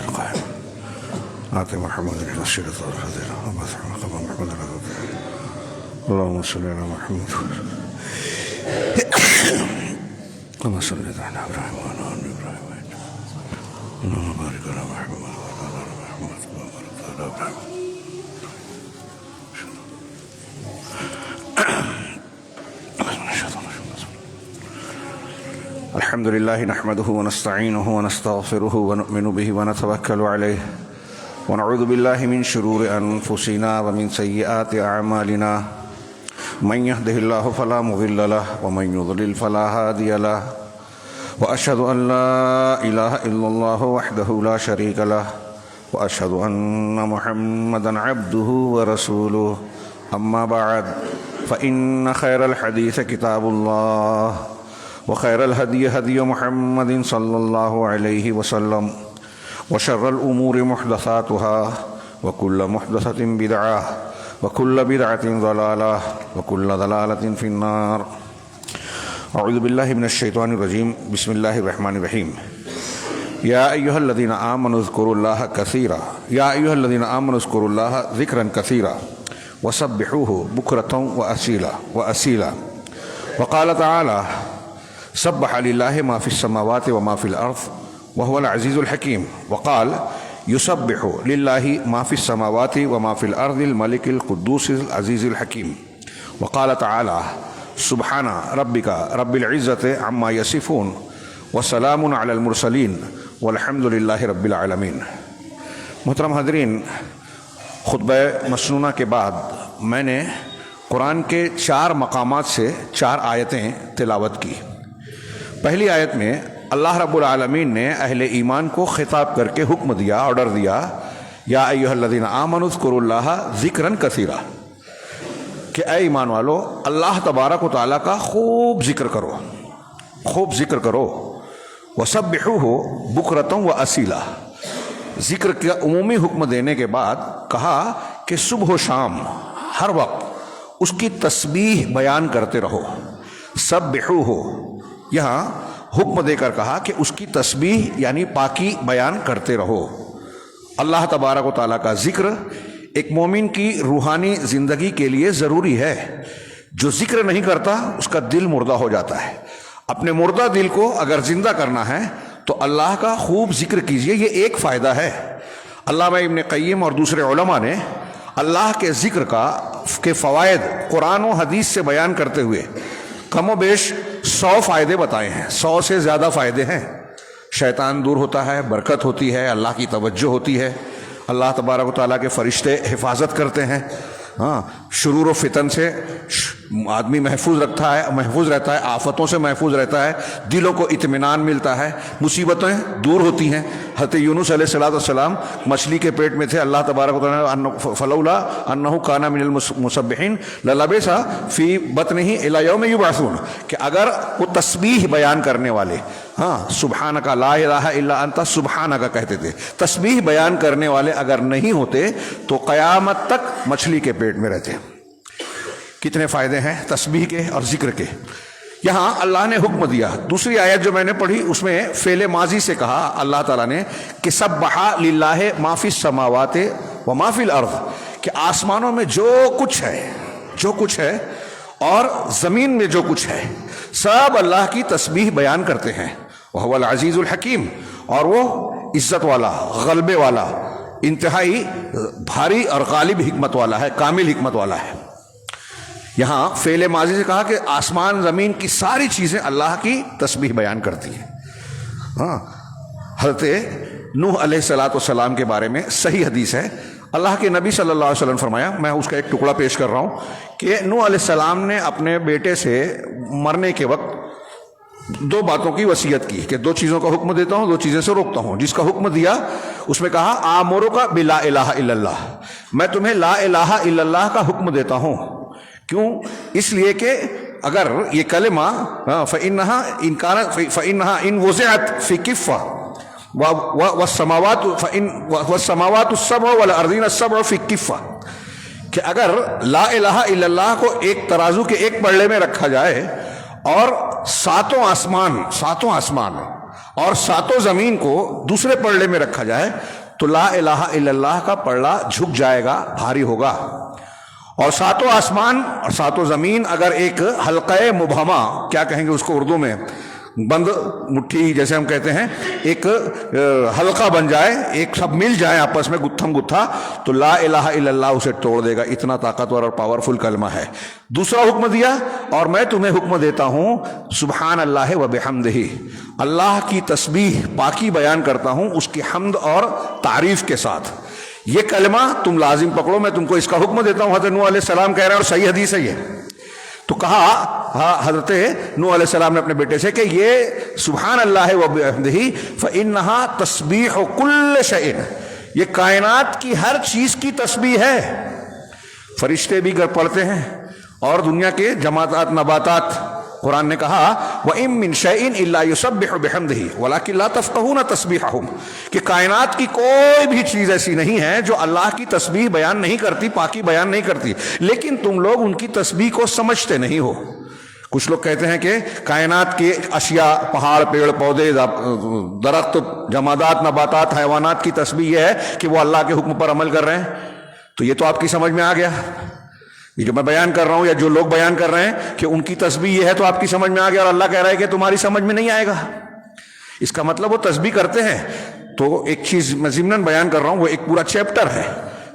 القائم آت محمد الوسيلة والفضيلة وبعث مقام محمد اللهم صل على محمد كما صليت على إبراهيم وعلى آل إبراهيم اللهم بارك على محمد وعلى آل محمد كما باركت على إبراهيم. الحمد لله نحمده ونستعينه ونستغفره ونؤمن به ونتوكل عليه ونعوذ بالله من شرور أنفسنا ومن سيئات أعمالنا من يهده الله فلا مضل له ومن يضلل فلا هادي له وأشهد أن لا إله إلا الله وحده لا شريك له وأشهد أن محمدا عبده ورسوله. أما بعد فإن خير الحديث كتاب الله وخير الهدي هدي محمد صلى الله عليه وسلم وشر الأمور محدثاتها وكل محدثة بدعة وكل بدعة ضلالة وكل ضلالة في النار. أعوذ بالله من الشيطان الرجيم. بسم الله الرحمن الرحيم. يا أيها الذين آمنوا اذكروا الله كثيرا يا أيها الذين آمنوا اذكروا الله ذكرا كثيرا وسبحوه بكرة وأصيلا. وقال تعالى سبح لله ما في السماوات وما في الأرض وهو العزيز الحكيم. وقال يسبح لله ما في السماوات وما في الأرض الملك القدوس العزيز الحكيم. وقال تعالى سبحان ربك رب العزة عما يصفون وسلام على المرسلين والحمد لله رب العالمين. محترم حاضرین، خطبہ مسنونہ کے بعد میں نے قرآن کے 4 مقامات سے 4 آیتیں تلاوت کی. پہلی آیت میں اللہ رب العالمین نے اہل ایمان کو خطاب کر کے حکم دیا، آرڈر دیا، یا ایھا الذین آمنوا اذکروا اللہ ذکرا کثیرا، کہ اے ایمان والو اللہ تبارک و تعالیٰ کا خوب ذکر کرو، خوب ذکر کرو. وسبحوہ بکرۃ واسیلا. ذکر کا عمومی حکم دینے کے بعد کہا کہ صبح و شام ہر وقت اس کی تسبیح بیان کرتے رہو. سبحوہ یہاں حکم دے کر کہا کہ اس کی تسبیح یعنی پاکی بیان کرتے رہو. اللہ تبارک و تعالیٰ کا ذکر ایک مومن کی روحانی زندگی کے لیے ضروری ہے. جو ذکر نہیں کرتا اس کا دل مردہ ہو جاتا ہے. اپنے مردہ دل کو اگر زندہ کرنا ہے تو اللہ کا خوب ذکر کیجئے. یہ ایک فائدہ ہے. علامہ ابن قیم اور دوسرے علماء نے اللہ کے ذکر کے فوائد قرآن و حدیث سے بیان کرتے ہوئے کم و بیش 100 فائدے بتائے ہیں. 100 سے زیادہ فائدے ہیں. شیطان دور ہوتا ہے، برکت ہوتی ہے، اللہ کی توجہ ہوتی ہے، اللہ تبارک و تعالیٰ کے فرشتے حفاظت کرتے ہیں. شرور و فتن سے آدمی محفوظ رہتا ہے، آفتوں سے محفوظ رہتا ہے، دلوں کو اطمینان ملتا ہے، مصیبتیں دور ہوتی ہیں. حضرت یونس علیہ السلام مچھلی کے پیٹ میں تھے. اللہ تبارک و تعالیٰ فلولا انہ کان من المسبحین للبث فی بطنہ الی یوم یبعثون، کہ اگر وہ تسبیح بیان کرنے والے سبحانک لا الہ الا انت سبحانک کہتے تھے، تسبیح بیان کرنے والے اگر نہیں ہوتے تو قیامت تک مچھلی کے پیٹ میں رہتے. کتنے فائدے ہیں تسبیح کے اور ذکر کے. یہاں اللہ نے حکم دیا. دوسری آیت جو میں نے پڑھی اس میں فعل ماضی سے کہا اللہ تعالیٰ نے کہ سبح للہ ما فی السماوات و ما فی الارض، کہ آسمانوں میں جو کچھ ہے اور زمین میں جو کچھ ہے سب اللہ کی تسبیح بیان کرتے ہیں. وہو العزیز الحکیم، اور وہ عزت والا، غلبے والا، انتہائی بھاری اور غالب حکمت والا ہے، کامل حکمت والا ہے. یہاں فعل ماضی سے کہا کہ آسمان زمین کی ساری چیزیں اللہ کی تسبیح بیان کرتی ہیں. حضرت نوح علیہ السلام کے بارے میں صحیح حدیث ہے. اللہ کے نبی صلی اللہ علیہ وسلم فرمایا، میں اس کا ایک ٹکڑا پیش کر رہا ہوں، کہ نوح علیہ السلام نے اپنے بیٹے سے مرنے کے وقت 2 باتوں کی وصیت کی کہ 2 چیزوں کا حکم دیتا ہوں، 2 چیزیں سے روکتا ہوں. جس کا حکم دیا اس میں کہا آمرک بلا الہ الا اللہ، میں تمہیں لا الہ الا اللہ کا حکم دیتا ہوں. کیوں؟ اس لیے کہ اگر یہ کلمہ فإنها إن وضعت في كفة والسماوات السبع والأرضين السبع في كفة، کہ اگر لا الہ الا اللہ کو ایک ترازو کے ایک پلڑے میں رکھا جائے اور ساتوں آسمان اور ساتوں زمین کو دوسرے پلڑے میں رکھا جائے تو لا الہ الا اللہ کا پلڑا جھک جائے گا، بھاری ہوگا. اور ساتوں آسمان اور ساتوں زمین اگر ایک حلقہ مبہمہ، کیا کہیں گے اس کو اردو میں، بند مٹھی جیسے ہم کہتے ہیں، ایک حلقہ بن جائے، ایک سب مل جائیں آپس میں گتھم گتھا، تو لا الہ الا اللہ اسے توڑ دے گا. اتنا طاقتور اور پاورفل کلمہ ہے. دوسرا حکم دیا، اور میں تمہیں حکم دیتا ہوں سبحان اللہ و بحمدہ، اللہ کی تسبیح پاکی بیان کرتا ہوں اس کی حمد اور تعریف کے ساتھ. یہ کلمہ تم لازم پکڑو، میں تم کو اس کا حکم دیتا ہوں. حضرت نوح علیہ السلام کہہ رہے ہیں اور صحیح حدیث ہے یہ. تو کہا حضرت نوح علیہ السلام نے اپنے بیٹے سے کہ یہ سبحان اللہ و بحمدہ فإنہا تسبیح کل شیء، یہ کائنات کی ہر چیز کی تسبیح ہے. فرشتے بھی گر پڑھتے ہیں اور دنیا کے جمادات نباتات. قرآن نے کہا وَإِن مِّن شَيْءٍ إِلَّا يُسَبِّحُ بِحَمْدِهِ وَلَٰكِن لَّا تَفْقَهُونَ تَسْبِيحَهُمْ، کہ کائنات کی کوئی بھی چیز ایسی نہیں ہے جو اللہ کی تسبیح بیان نہیں کرتی، پاکی بیان نہیں کرتی، لیکن تم لوگ ان کی تسبیح کو سمجھتے نہیں ہو. کچھ لوگ کہتے ہیں کہ کائنات کی اشیاء، پہاڑ، پیڑ پودے، درخت، جمادات، نباتات، حیوانات کی تسبیح یہ ہے کہ وہ اللہ کے حکم پر عمل کر رہے ہیں. تو یہ تو آپ کی سمجھ میں آ گیا. یہ جو میں بیان کر رہا ہوں یا جو لوگ بیان کر رہے ہیں کہ ان کی تسبیح یہ ہے تو آپ کی سمجھ میں آ گیا، اور اللہ کہہ رہا ہے کہ تمہاری سمجھ میں نہیں آئے گا. اس کا مطلب وہ تسبیح کرتے ہیں. تو ایک چیز میں ضمناً بیان کر رہا ہوں، وہ ایک پورا چیپٹر ہے،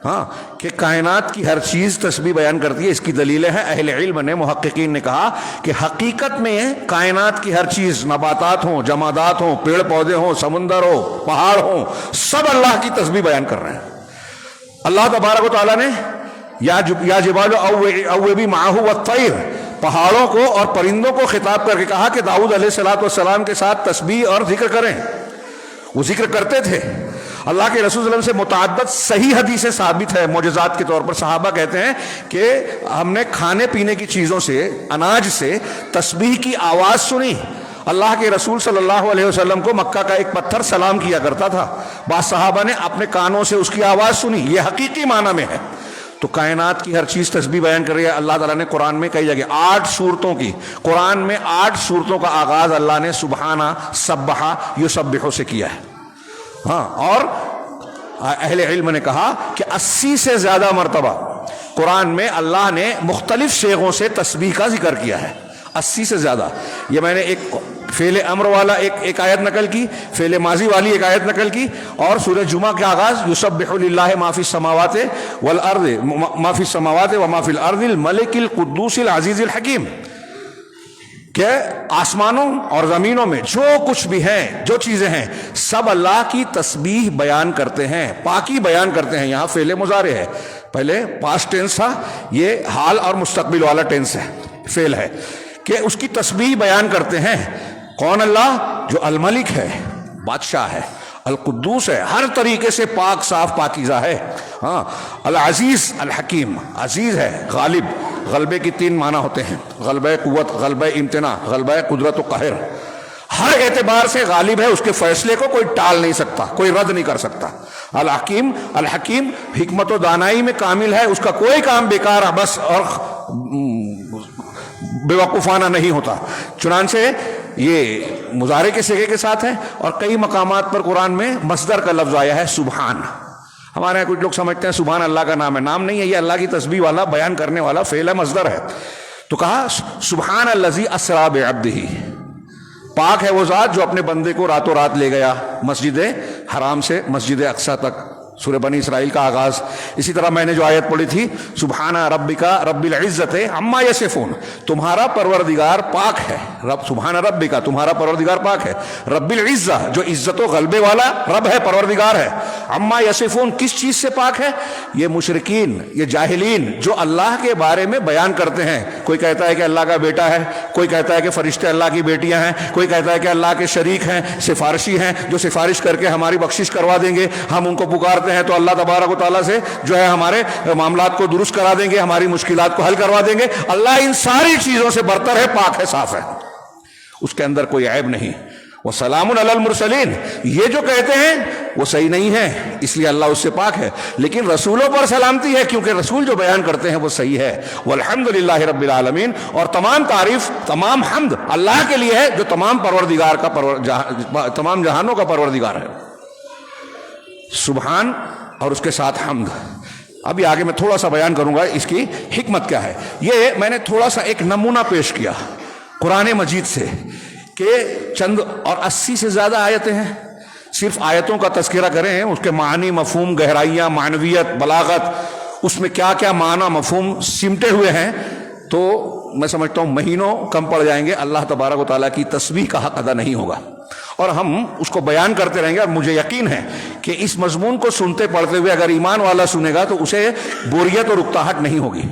ہاں، کہ کائنات کی ہر چیز تسبیح بیان کرتی ہے. اس کی دلیلیں ہیں. اہل علم نے، محققین نے کہا کہ حقیقت میں کائنات کی ہر چیز، نباتات ہوں، جمادات ہوں، پیڑ پودے ہوں، سمندر ہو، پہاڑ ہوں، سب اللہ کی تسبیح بیان کر رہے ہیں. اللہ تبارک و تعالیٰ نے یا جبال اوبی معہ والطیر، پہاڑوں کو اور پرندوں کو خطاب کر کے کہا کہ داؤد علیہ السلام کے ساتھ تسبیح اور ذکر کریں. وہ ذکر کرتے تھے. اللہ کے رسول صلی اللہ علیہ وسلم سے متعدد صحیح حدیثیں ثابت ہے معجزات کے طور پر. صحابہ کہتے ہیں کہ ہم نے کھانے پینے کی چیزوں سے، اناج سے تسبیح کی آواز سنی. اللہ کے رسول صلی اللہ علیہ وسلم کو مکہ کا ایک پتھر سلام کیا کرتا تھا. بعض صحابہ نے اپنے کانوں سے اس کی آواز سنی. یہ حقیقی معنی میں ہے. تو کائنات کی ہر چیز تسبیح بیان کر رہی ہے. اللہ تعالیٰ نے قرآن میں کئی جگہ 8 سورتوں کی، قرآن میں 8 سورتوں کا آغاز اللہ نے سبحانہ، سبحہ، یسبحو سے کیا ہے. ہاں، اور اہل علم نے کہا کہ 80 سے زیادہ مرتبہ قرآن میں اللہ نے مختلف صیغوں سے تسبیح کا ذکر کیا ہے. 80 سے زیادہ. یہ میں نے ایک فعل امر والا ایک آیت نقل کی، فعل ماضی والی ایک آیت نقل کی، اور سورہ جمعہ کے آغاز یسبح للہ ما فی السماوات والارض، ما فی السماوات و ما فی الارض الملک القدوس العزیز الحکیم، کہ آسمانوں اور زمینوں میں جو کچھ بھی ہیں، جو چیزیں ہیں، سب اللہ کی تسبیح بیان کرتے ہیں، پاکی بیان کرتے ہیں. یہاں فعل مضارع ہے، پہلے پاسٹ ٹینس تھا، یہ حال اور مستقبل والا ٹینس ہے، فعل ہے، کہ اس کی تسبیح بیان کرتے ہیں. کون؟ اللہ جو الملک ہے، بادشاہ ہے، القدوس ہے، ہر طریقے سے پاک صاف پاکیزہ ہے. ہاں، العزیز الحکیم، عزیز ہے، غالب. غلبے کی 3 معنی ہوتے ہیں: غلبہ قوت، غلبہ امتناع، غلبہ قدرت و قہر. ہر اعتبار سے غالب ہے، اس کے فیصلے کو کوئی ٹال نہیں سکتا، کوئی رد نہیں کر سکتا. الحکیم، الحکیم حکمت و دانائی میں کامل ہے، اس کا کوئی کام بیکار بس اور بے وقوفانہ نہیں ہوتا. چنانچہ یہ مضارع کے صیغے کے ساتھ ہے. اور کئی مقامات پر قرآن میں مصدر کا لفظ آیا ہے، سبحان. ہمارے یہاں کچھ لوگ سمجھتے ہیں سبحان اللہ کا نام ہے. نام نہیں ہے، یہ اللہ کی تسبیح والا، بیان کرنے والا فعل ہے، مصدر ہے. تو کہا سبحان الذی اسری بعبدہ، پاک ہے وہ ذات جو اپنے بندے کو راتوں رات لے گیا مسجد حرام سے مسجد اقصی تک. سورہ بنی اسرائیل کا آغاز. اسی طرح میں نے جو آیت پڑھی تھی، سبحان ربک رب العزت عما یصفون، تمہارا پروردگار پاک ہے. رب سبحان ربک، تمہارا پروردگار پاک ہے. رب العزہ، جو عزت و غلبے والا رب ہے، پروردگار ہے. عما یصفون، کس چیز سے پاک ہے؟ یہ مشرکین، یہ جاہلین جو اللہ کے بارے میں بیان کرتے ہیں. کوئی کہتا ہے کہ اللہ کا بیٹا ہے، کوئی کہتا ہے کہ فرشتے اللہ کی بیٹیاں ہیں، کوئی کہتا ہے کہ اللہ کے شریک ہیں، سفارشی ہیں جو سفارش کر کے ہماری بخشش کروا دیں گے. ہم ان کو پکارتے ہیں تو اللہ تبارک و تعالیٰ سے جو ہے ہمارے معاملات کو درست کرا دیں گے، ہماری مشکلات کو حل کروا دیں گے. اللہ ان ساری چیزوں سے برتر ہے، پاک ہے، صاف ہے، اس کے اندر کوئی عیب نہیں. وسلام علی المرسلین، یہ جو کہتے ہیں وہ صحیح نہیں ہے، اس لیے اللہ اس سے پاک ہے، لیکن رسولوں پر سلامتی ہے کیونکہ رسول جو بیان کرتے ہیں وہ صحیح ہے۔ والحمدللہ رب العالمین، اور تمام تعریف، تمام حمد اللہ کے لیے ہے جو تمام پروردگار کا تمام جہانوں کا پروردگار ہے۔ سبحان اور اس کے ساتھ حمد۔ ابھی آگے میں تھوڑا سا بیان کروں گا اس کی حکمت کیا ہے۔ یہ میں نے تھوڑا سا ایک نمونہ پیش کیا قرآن مجید سے کہ چند اور 80 سے زیادہ آیتیں ہیں، صرف آیتوں کا تذکرہ کریں، اس کے معنی، مفہوم، گہرائیاں، معنویت، بلاغت، اس میں کیا کیا معنی مفہوم سمٹے ہوئے ہیں، تو میں سمجھتا ہوں مہینوں کم پڑ جائیں گے، اللہ تبارک و تعالیٰ کی تسبیح کا حق ادا نہیں ہوگا، اور ہم اس کو بیان کرتے رہیں گے۔ اور مجھے یقین ہے کہ اس مضمون کو سنتے پڑھتے ہوئے اگر ایمان والا سنے گا تو اسے بوریت اور اکتاہٹ نہیں ہوگی۔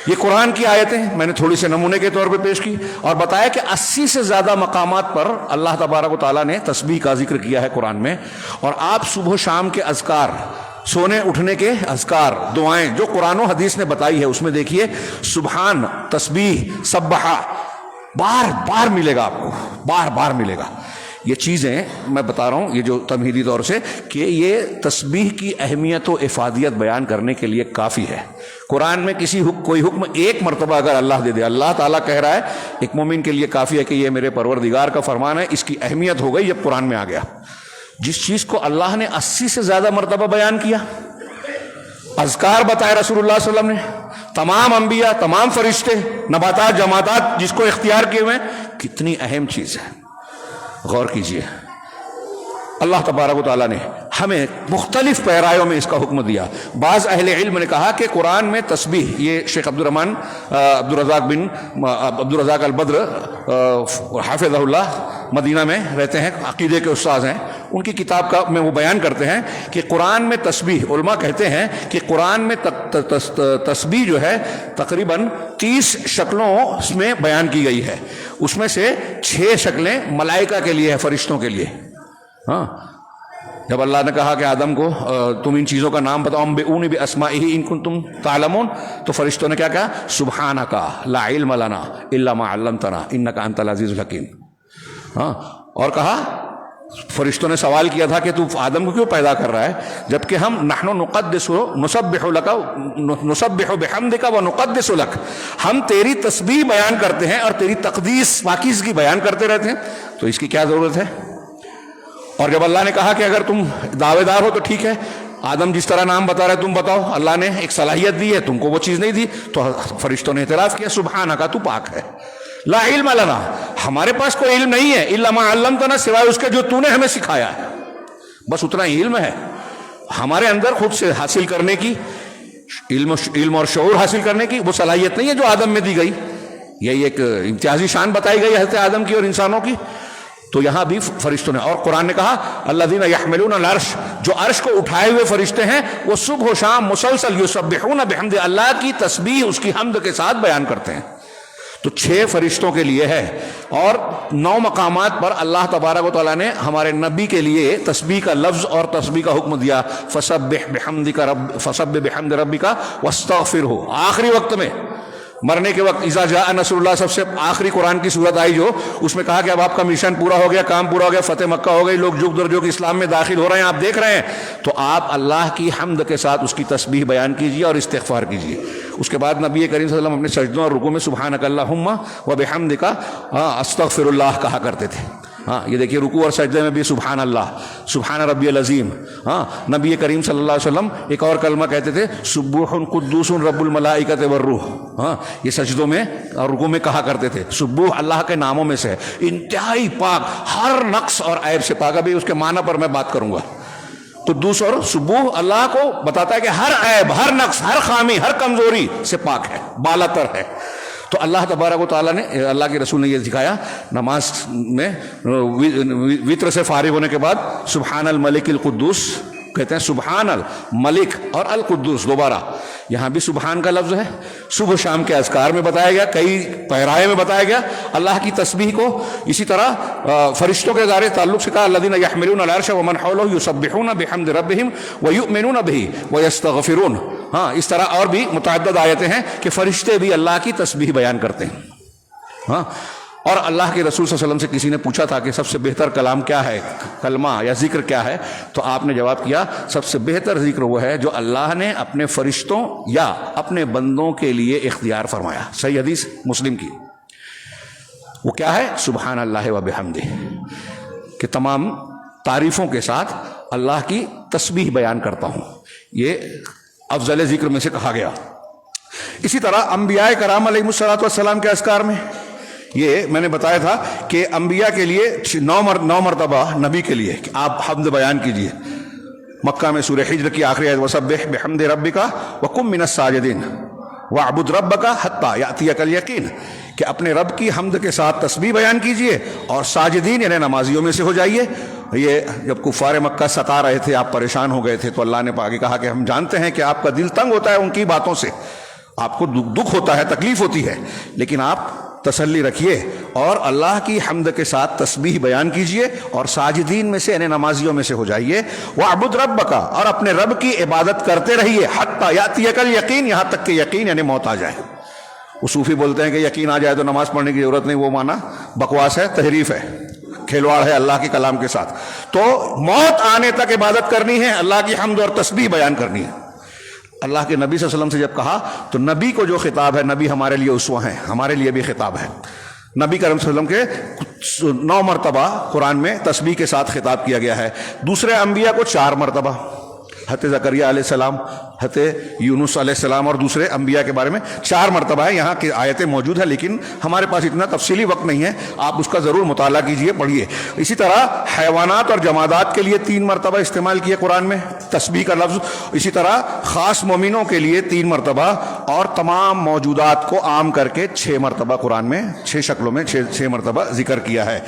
یہ قرآن کی آیتیں میں نے تھوڑی سے نمونے کے طور پہ پیش کی اور بتایا کہ 80 سے زیادہ مقامات پر اللہ تبارک و تعالیٰ نے تسبیح کا ذکر کیا ہے قرآن میں، اور آپ صبح و شام کے اذکار، سونے اٹھنے کے اذکار، دعائیں جو قرآن و حدیث نے بتائی ہے، اس میں دیکھیے سبحان، تسبیح، سبحہ بار بار ملے گا، آپ کو بار بار ملے گا۔ یہ چیزیں میں بتا رہا ہوں، یہ جو تمہیدی طور سے، کہ یہ تسبیح کی اہمیت و افادیت بیان کرنے کے لیے کافی ہے۔ قرآن میں کوئی حکم ایک مرتبہ اگر اللہ دے دے، اللہ تعالیٰ کہہ رہا ہے، ایک مومن کے لیے کافی ہے کہ یہ میرے پروردگار کا فرمان ہے، اس کی اہمیت ہو گئی جب قرآن میں آ گیا۔ جس چیز کو اللہ نے 80 سے زیادہ مرتبہ بیان کیا، اذکار بتائے رسول اللہ صلی اللہ علیہ وسلم نے، تمام انبیاء، تمام فرشتے، نباتات، جمادات جس کو اختیار کیے ہوئے، کتنی اہم چیز ہے، غور کیجئے۔ اللہ تبارک و تعالیٰ نے ہمیں مختلف پیرایوں میں اس کا حکم دیا۔ بعض اہل علم نے کہا کہ قرآن میں تسبیح، یہ شیخ عبدالرزاق البدر حافظہ اللہ مدینہ میں رہتے ہیں، عقیدے کے استاذ ہیں، ان کی کتاب کا میں وہ بیان کرتے ہیں کہ قرآن میں تسبیح، علماء کہتے ہیں کہ قرآن میں تسبیح جو ہے تقریباً 30 شکلوں میں بیان کی گئی ہے، اس میں سے 6 شکلیں ملائکہ کے لیے ہے، فرشتوں کے لیے۔ ہاں، جب اللہ نے کہا کہ آدم کو تم ان چیزوں کا نام بتاؤ، انبئونی باسمائہ ان کنتم تعلمون، تو فرشتوں نے کیا کہا؟ سبحانک لا علم لنا الا ما علمتنا انک انت العزیز الحکیم۔ ہاں، اور کہا، فرشتوں نے سوال کیا تھا کہ تو آدم کو کیوں پیدا کر رہا ہے، جبکہ ہم نحن نقدس نسبح لک نسبح بحمدک ونقدس لک، ہم تیری تسبیح بیان کرتے ہیں اور تیری تقدیس، پاکیزگی بیان کرتے رہتے ہیں، تو اس کی کیا ضرورت ہے؟ اور جب اللہ نے کہا کہ اگر تم دعوے دار ہو تو ٹھیک ہے، آدم جس طرح نام بتا رہے تم بتاؤ، اللہ نے ایک صلاحیت دی ہے، تم کو وہ چیز نہیں دی، تو فرشتوں نے اعتراض کیا، سبحانک تو پاک ہے، لا علم لنا، ہمارے پاس کوئی علم نہیں ہے، الا ما علمتنا، سوائے اس کے جو تو نے ہمیں سکھایا ہے، بس اتنا ہی علم ہے، ہمارے اندر خود سے حاصل کرنے کی، علم اور شعور حاصل کرنے کی وہ صلاحیت نہیں ہے جو آدم میں دی گئی۔ یہی ایک امتیازی شان بتائی گئی حضرت آدم کی اور انسانوں کی۔ تو یہاں بھی فرشتوں نے، اور قرآن نے کہا الذین یحملون العرش، جو عرش کو اٹھائے ہوئے فرشتے ہیں، وہ صبح و شام مسلسل یسبحون بحمد، اللہ کی تسبیح، اس کی حمد کے ساتھ بیان کرتے ہیں۔ تو 6 فرشتوں کے لیے ہے، اور 9 مقامات پر اللہ تبارک و تعالیٰ نے ہمارے نبی کے لیے تسبیح کا لفظ اور تسبیح کا حکم دیا، فسبح بحمد ربک واستغفرہ، آخری وقت میں، مرنے کے وقت، اذا جاء نصر اللہ، سب سے آخری قرآن کی صورت آئی جو، اس میں کہا کہ اب آپ کا مشن پورا ہو گیا، کام پورا ہو گیا، فتح مکہ ہو گئی، لوگ جگ در جگ اسلام میں داخل ہو رہے ہیں، آپ دیکھ رہے ہیں، تو آپ اللہ کی حمد کے ساتھ اس کی تسبیح بیان کیجیے اور استغفار کیجیے۔ اس کے بعد نبی کریم صلی اللہ علیہ وسلم اپنے سجدوں اور رکوع میں سبحانک اللہم وبحمدک استغفر اللہ کہا کرتے تھے۔ ہاں، یہ دیکھیے رکوع اور سجدے میں بھی سبحان اللہ، سبحان ربی العظیم۔ ہاں، نبی کریم صلی اللہ علیہ وسلم ایک اور کلمہ کہتے تھے، سبوح قدوس رب الملائکۃ والروح۔ ہاں، یہ سجدوں میں اور رکوع میں کہا کرتے تھے۔ سبوح اللہ کے ناموں میں سے، انتہائی پاک، ہر نقص اور عیب سے پاک۔ ابھی اس کے معنی پر میں بات کروں گا۔ قدوس اور سبوح اللہ کو بتاتا ہے کہ ہر عیب، ہر نقص، ہر خامی، ہر کمزوری سے پاک ہے، بالاتر ہے۔ تو اللہ تبارک و تعالیٰ نے، اللہ کے رسول نے یہ سکھایا نماز میں وطر سے فارغ ہونے کے بعد، سبحان الملک القدوس کہتے ہیں، سبحان الملک اور القدوس دوبارہ، یہاں بھی سبحان کا لفظ ہے۔ صبح شام کے اذکار میں بتایا گیا، کئی پیرائے میں بتایا گیا اللہ کی تسبیح کو۔ اسی طرح فرشتوں کے ذریعے تعلق سے کہا الذین یحملون العرش ومن حولہ یسبحون بحمد ربہم ویؤمنون بہ ویستغفرون۔ ہاں، اس طرح اور بھی متعدد آیتیں ہیں کہ فرشتے بھی اللہ کی تسبیح بیان کرتے ہیں۔ ہاں، اور اللہ کے رسول صلی اللہ علیہ وسلم سے کسی نے پوچھا تھا کہ سب سے بہتر کلام کیا ہے، کلمہ یا ذکر کیا ہے، تو آپ نے جواب کیا سب سے بہتر ذکر وہ ہے جو اللہ نے اپنے فرشتوں یا اپنے بندوں کے لیے اختیار فرمایا۔ صحیح حدیث مسلم کی۔ وہ کیا ہے؟ سبحان اللہ و بحمدہ، کہ تمام تعریفوں کے ساتھ اللہ کی تسبیح بیان کرتا ہوں، یہ افضل ذکر میں سے کہا گیا۔ اسی طرح انبیاء کرام علیہ الصلوۃ والسلام کے اذکار میں یہ میں نے بتایا تھا کہ انبیاء کے لیے 9 مرتبہ نبی کے لیے کہ آپ حمد بیان کیجئے۔ مکہ میں سورہ حجر کی آخری آیت وسبح بحمد ربک وکن من الساجدین واعبد ربک حتی یأتیک الیقین، کہ اپنے رب کی حمد کے ساتھ تسبیح بیان کیجئے اور ساجدین یعنی نمازیوں میں سے ہو جائیے۔ یہ جب کفار مکہ ستا رہے تھے، آپ پریشان ہو گئے تھے، تو اللہ نے آگے کہا کہ ہم جانتے ہیں کہ آپ کا دل تنگ ہوتا ہے ان کی باتوں سے، آپ کو دکھ ہوتا ہے، تکلیف ہوتی ہے، لیکن آپ تسلی رکھیے اور اللہ کی حمد کے ساتھ تسبیح بیان کیجئے اور ساجدین میں سے یعنی نمازیوں میں سے ہو جائیے۔ وَاعْبُدْ رَبَّكَ، اور اپنے رب کی عبادت کرتے رہیے، حَتَّى يَأْتِيَكَ الْيَقِينُ، یہاں تک کہ یقین یعنی موت آ جائے۔ وہ صوفی بولتے ہیں کہ یقین آ جائے تو نماز پڑھنے کی ضرورت نہیں، وہ مانا بکواس ہے، تحریف ہے، کھلواڑ ہے اللہ کے کلام کے ساتھ۔ تو موت آنے تک عبادت کرنی ہے، اللہ کی حمد اور تسبیح بیان کرنی ہے۔ اللہ کے نبی صلی اللہ علیہ وسلم سے جب کہا تو نبی کو جو خطاب ہے، نبی ہمارے لیے اسوہ ہیں، ہمارے لیے بھی خطاب ہے۔ نبی کریم صلی اللہ علیہ وسلم کے 9 مرتبہ قرآن میں تسبیح کے ساتھ خطاب کیا گیا ہے، دوسرے انبیاء کو 4 مرتبہ، حضرت زکریا علیہ السلام، حضرت یونس علیہ السلام اور دوسرے انبیاء کے بارے میں 4 مرتبہ ہے۔ یہاں کی آیتیں موجود ہیں لیکن ہمارے پاس اتنا تفصیلی وقت نہیں ہے، آپ اس کا ضرور مطالعہ کیجئے، پڑھیے۔ اسی طرح حیوانات اور جمادات کے لیے 3 مرتبہ استعمال کیے قرآن میں تسبیح کا لفظ، اسی طرح خاص مومنوں کے لیے 3 مرتبہ، اور تمام موجودات کو عام کر کے 6 مرتبہ قرآن میں 6 شکلوں میں 6 مرتبہ ذکر کیا ہے۔